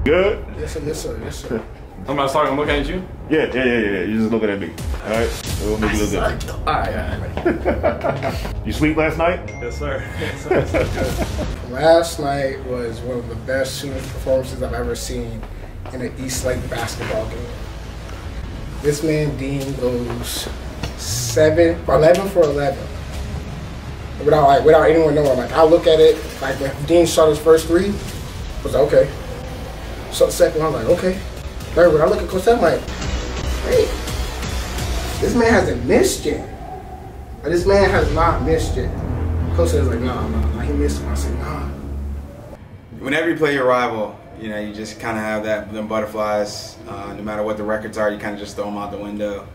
Good? Yes, sir, yes, sir, yes, sir. Somebody's talking, I'm looking at you? Yeah. You're just looking at me. All right? We'll make it look good. All right. You sleep last night? Yes, sir. Yes, sir. Last night was one of the best shooting performances I've ever seen in an East Lake basketball game. This man, Dean, goes 11 for 11. Without anyone knowing. Like, I look at it, like when Dean shot his first three, I was like, okay. So the second one, I was like, okay. Third one, I look at Coach, I'm like, hey, this man hasn't missed yet. Like, this man has not missed yet. Coach says like, nah, he missed him. I said, nah. Whenever you play your rival, you know, you just kind of have them butterflies. No matter what the records are, you kind of just throw them out the window,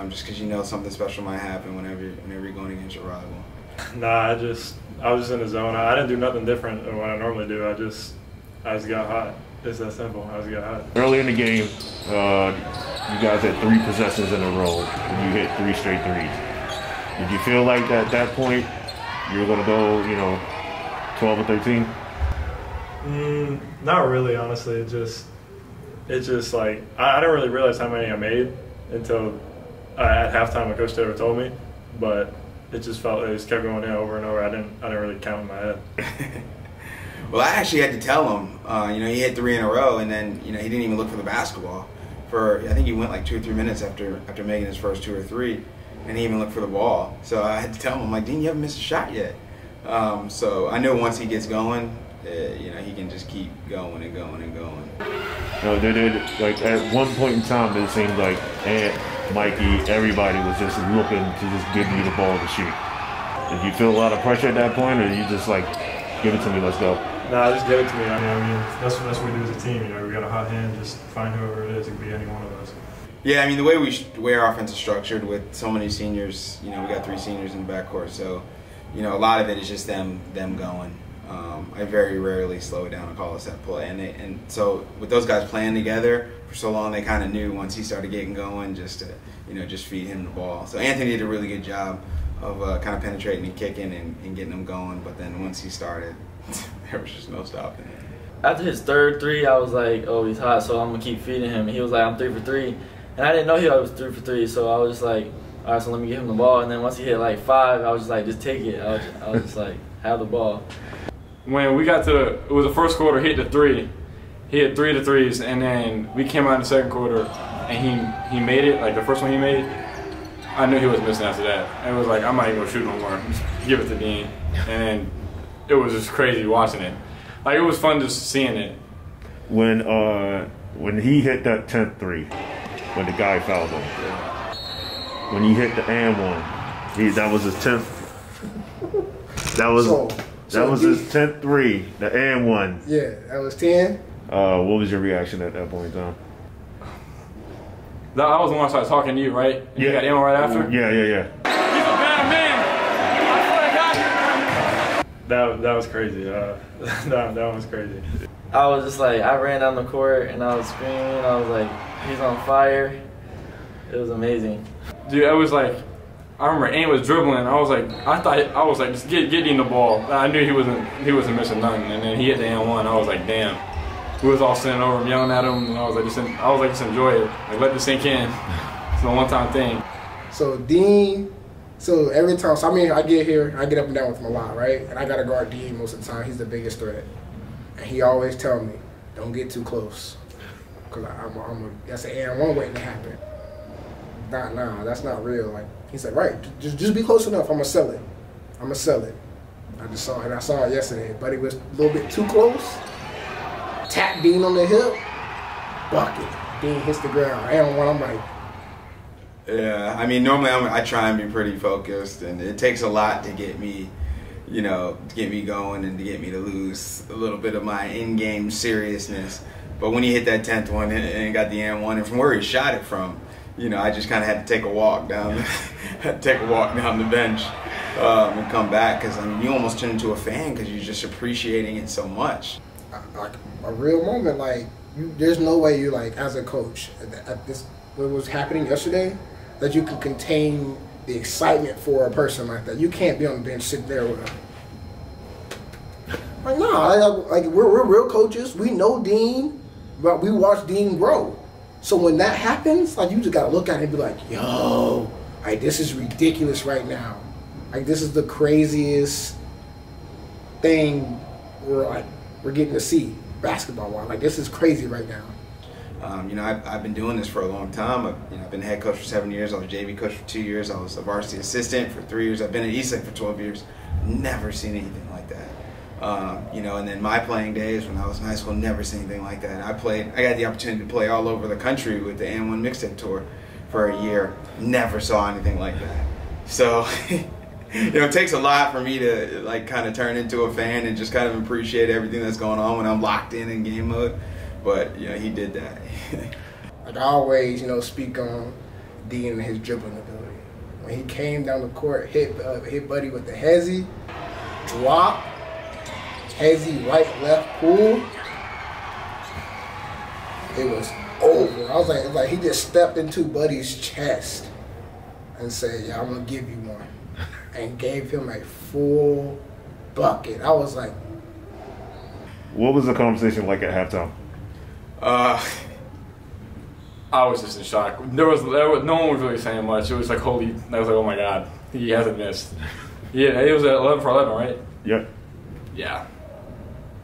just because you know something special might happen whenever you're going against your rival. Nah, I was just in the zone. I didn't do nothing different than what I normally do. I just got hot. It's that simple. I just got hot. Early in the game, you guys had 3 possessions in a row, and you hit 3 straight threes. Did you feel like at that point you were going to go, 12 or 13? Not really, honestly. It just like I didn't really realize how many I made until at halftime when Coach Taylor told me, but it just kept going in over and over. I didn't really count in my head. Well, I actually had to tell him. He hit 3 in a row, and then he didn't even look for the basketball. I think he went like 2 or 3 minutes after making his first 2 or 3, and he even looked for the ball. So I had to tell him, I'm like, Dean, you haven't missed a shot yet. So I know once he gets going, he can just keep going and going and going. Like at one point in time, it seemed like Mikey, everybody was just looking to just give you the ball to shoot. Did you feel a lot of pressure at that point, or you just like, give it to me, let's go? Nah, just give it to me. I mean, that's what we do as a team. We got a hot hand. Just find whoever it is. It could be any one of us. Yeah, I mean, the way our offense is structured with so many seniors, we got 3 seniors in the backcourt, so a lot of it is just them going. I very rarely slow it down and call a set play, and so with those guys playing together for so long, they kind of knew once he started getting going, just to just feed him the ball. So Anthony did a really good job of kind of penetrating and kicking and getting them going, but then once he started, there was just no stopping it. After his third 3, I was like, oh, he's hot, so I'm gonna keep feeding him. And he was like, I'm 3 for 3, and I didn't know he was 3 for 3, so I was just like, all right, so let me give him the ball. And then once he hit like 5, I was just like, just take it. I was just like, have the ball. When we got it was the first quarter, he hit the 3. He hit 3 of the 3s, and then we came out in the second quarter, and he made it, like the first one he made. I knew he was missing after that. And it was like, I'm not even gonna shoot no more. Just give it to Dean. And then it was just crazy watching it. Like, it was fun just seeing it. When he hit that 10th 3, when the guy fouled him, when he hit the and one, that was his 10th. That was his 10th 3, the and one. Yeah, that was 10. What was your reaction at that point in time? I was the one who started talking to you, right? And you got in right after? Yeah. He's a bad man. I swear to God. That was crazy. That was crazy. I was just like, I ran down the court and I was screaming. I was like, he's on fire. It was amazing. Dude, I was like, I remember Aim was dribbling. I was like, just get Dean the ball. I knew he wasn't missing nothing. And then he hit the N1. I was like, damn. We was all sitting over him, yelling at him, and I was like, just enjoy it. Like, let this sink in. It's a one-time thing. So Dean, every time, I get here, I get up and down with him a lot, right? And I gotta guard Dean most of the time. He's the biggest threat, and he always tell me, don't get too close, cause that's an and one waiting to happen. Nah, that's not real. Like he said, right? Just be close enough. I'ma sell it. I saw it yesterday. Buddy was a little bit too close. Tap Dean on the hip, bucket. Dean hits the ground. And one, I'm like, yeah. I mean, normally I try and be pretty focused, and it takes a lot to get me, to get me going and to get me to lose a little bit of my in-game seriousness. But when he hit that 10th one and got the and one, and from where he shot it from, I just kind of had to take a walk down, the bench and come back, because you almost turn into a fan because you're just appreciating it so much. Like a real moment, like there's no way you as a coach at this what was happening yesterday that you can contain the excitement for a person like that. You can't be on the bench sitting there with we're real coaches. We know Dean. but we watched Dean grow. So when that happens, like, you just gotta look at it and be like, yo, like, this is ridiculous right now. Like, this is the craziest thing we're getting to see basketball-wise. Like, this is crazy right now. You know, I've been doing this for a long time. I've been head coach for 7 years. I was JV coach for 2 years. I was a varsity assistant for 3 years. I've been at Eastlake for 12 years. Never seen anything like that. You know, and then my playing days when I was in high school, never seen anything like that. I got the opportunity to play all over the country with the N1 Mixtape Tour for a year. Never saw anything like that. So, you know, it takes a lot for me to, like, kind of turn into a fan and just kind of appreciate everything that's going on when I'm locked in game mode. But, you know, he did that. Like, I always, you know, speak on Dean and his dribbling ability. When he came down the court, hit Buddy with the hezzy, drop, hezzy, right, left, pull. It was over. I was like, he just stepped into Buddy's chest and said, yeah, I'm going to give you one. And gave him a full bucket. I was like, what was the conversation like at halftime? I was just in shock. There was no one was really saying much. It was like, I was like, oh my God, he hasn't missed. Yeah, it was at 11 for 11, right? Yep. Yeah,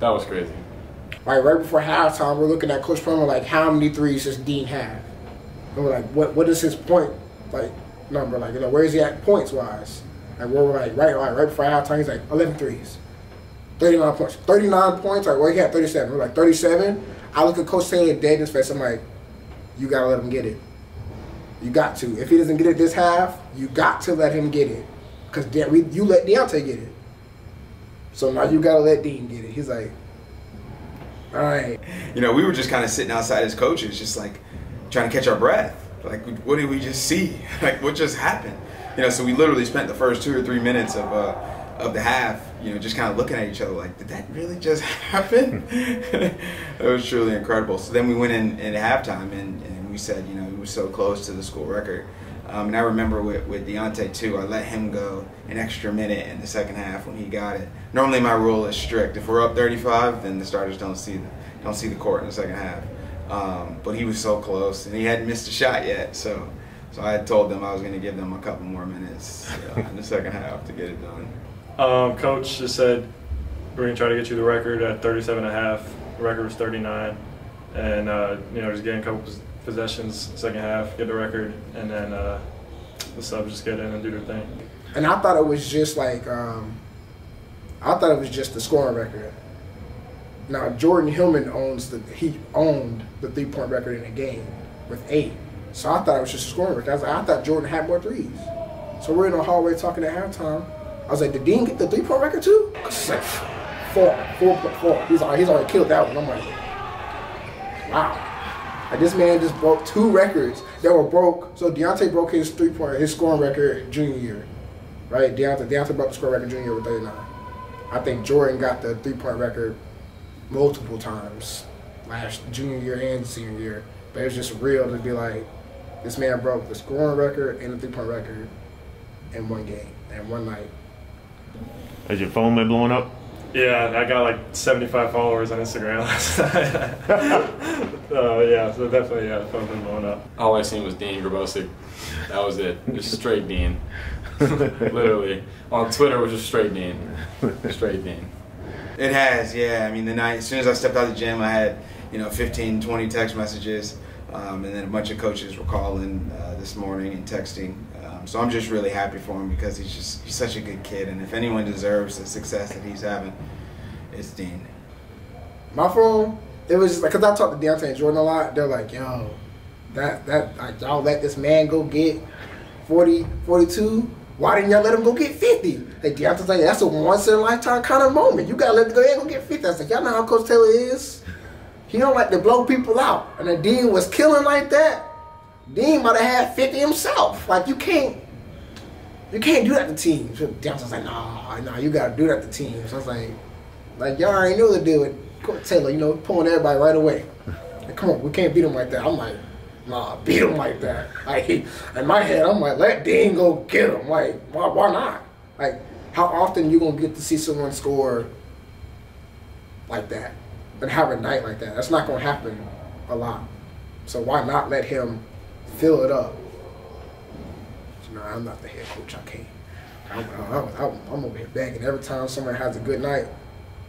that was crazy. Right before halftime, we're looking at Coach Plummer like, how many threes does Dean have? And we're like, what is his point, like, number? Like, you know, where is he at points wise? And we're like, right before halftime, he's like 11 threes, 39 points, 39 points. Like, where he had 37? We're like 37. I look at Coach Taylor dead in his face. I'm like, you gotta let him get it. You got to. If he doesn't get it this half, you got to let him get it, because you let Deontay get it. So now you gotta let Dean get it. He's like, all right. You know, we were just kind of sitting outside as coaches, just like trying to catch our breath. Like, what did we just see? Like, what just happened? You know, so we literally spent the first 2 or 3 minutes of the half, you know, just kind of looking at each other like, did that really just happen? It was truly incredible. So then we went in at halftime and we said, you know, we were so close to the school record. And I remember with Deontay too, I let him go an extra minute in the second half when he got it. Normally my rule is strict. If we're up 35, then the starters don't see the court in the second half. But he was so close and he hadn't missed a shot yet. So I had told them I was going to give them a couple more minutes in the second half to get it done. Coach just said we're going to try to get you the record at 37.5. The record was 39. And, you know, just getting a couple possessions second half, get the record, and then the subs just get in and do their thing. And I thought it was just like, I thought it was just the scoring record. Now, Jordan Hillman owned the 3-point record in the game with 8. So I thought it was just a scoring record. I thought Jordan had more threes. So we're in the hallway talking at halftime. I was like, did Dean get the 3-point record too? It's like 4.4. He's already killed that one. I'm like, wow. Like, this man just broke 2 records that were broke. So Deontay broke his scoring record junior year, right? Deontay broke the scoring record junior year with 39. I think Jordan got the 3-point record multiple times last junior year and senior year. But it was just real to be like, this man broke the scoring record and the 3-point record in one game and one night. Has your phone been blowing up? Yeah, I got like 75 followers on Instagram last night. Yeah, so definitely, yeah, the phone's been blowing up. All I seen was Dean Grabosic. That was it. Just straight Dean. Literally. On Twitter, it was just straight Dean. Straight Dean. It has, yeah. I mean, as soon as I stepped out of the gym, I had, you know, 15, 20 text messages, and then a bunch of coaches were calling this morning and texting. So I'm just really happy for him because he's such a good kid, and if anyone deserves the success that he's having, it's Dean. My phone, it was just like, because I talked to Deontay and Jordan a lot, they're like, yo, like, y'all let this man go get 40, 42? Why didn't y'all let him go get 50? Like, Deontay's like, that's a once-in-a-lifetime kind of moment. You got to let him go ahead and go get 50. I was like, y'all know how Coach Taylor is? He don't like to blow people out. And then Dean was killing like that. Dean might have had 50 himself. Like, you can't do that to teams. So Deontay's like, nah, you got to do that to teams. So I was like, y'all already knew what to do with Coach Taylor, you know, pulling everybody right away. Like, come on, we can't beat him like that. I'm like, nah, beat him like that. Like, in my head, I'm like, let Dean go get him. Like, why not? Like, how often you gonna get to see someone score like that and have a night like that? That's not gonna happen a lot. So why not let him fill it up? You know, I'm not the head coach. I can't. I'm over here begging every time somebody has a good night.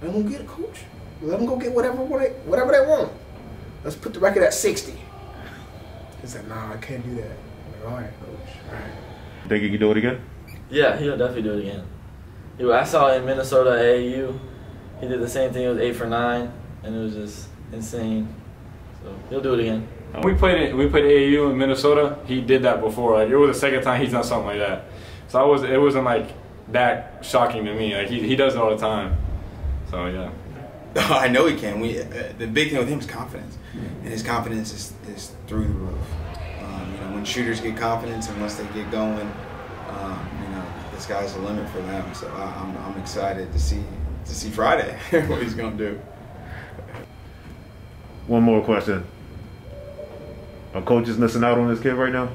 I'm gonna get a coach. Let them go get whatever they want. Let's put the record at 60. He said, "Nah, I can't do that." I'm like, all right, coach. All right. Think he can do it again? Yeah, he'll definitely do it again. I saw in Minnesota AAU, he did the same thing. It was 8 for 9, and it was just insane. So he'll do it again. We played AAU in Minnesota. He did that before. Like, it was the second time he's done something like that. So it wasn't like that shocking to me. Like, he does it all the time. So yeah. I know he can. The big thing with him is confidence, and his confidence is through the roof. You know, when shooters get confidence and once they get going, you know, the sky's the limit for them. So I'm excited to see Friday what he's gonna do. One more question. Are coaches missing out on this kid right now?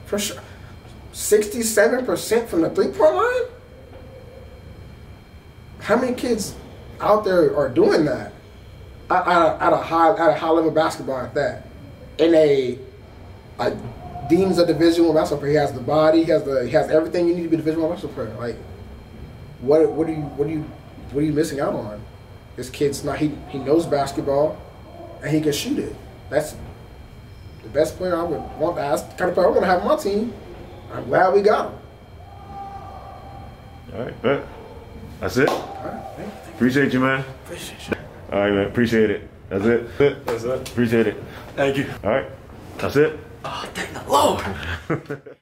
For sure. 67% from the three-point line? How many kids out there are doing that at a high level basketball at that? In a Dean's a Division I basketball player. He has the body, he has everything you need to be a Division I basketball player. Like, what are you missing out on? This kid's not, he knows basketball and he can shoot it. That's the best player I would want. That's the kind of player I want to have on my team. I'm glad we got him. All right, bet. That's it. All right, thank you. Appreciate you, man. Appreciate you. All right, man. Appreciate it. That's it. That's it. Appreciate it. Thank you. All right. That's it. Oh, thank the Lord.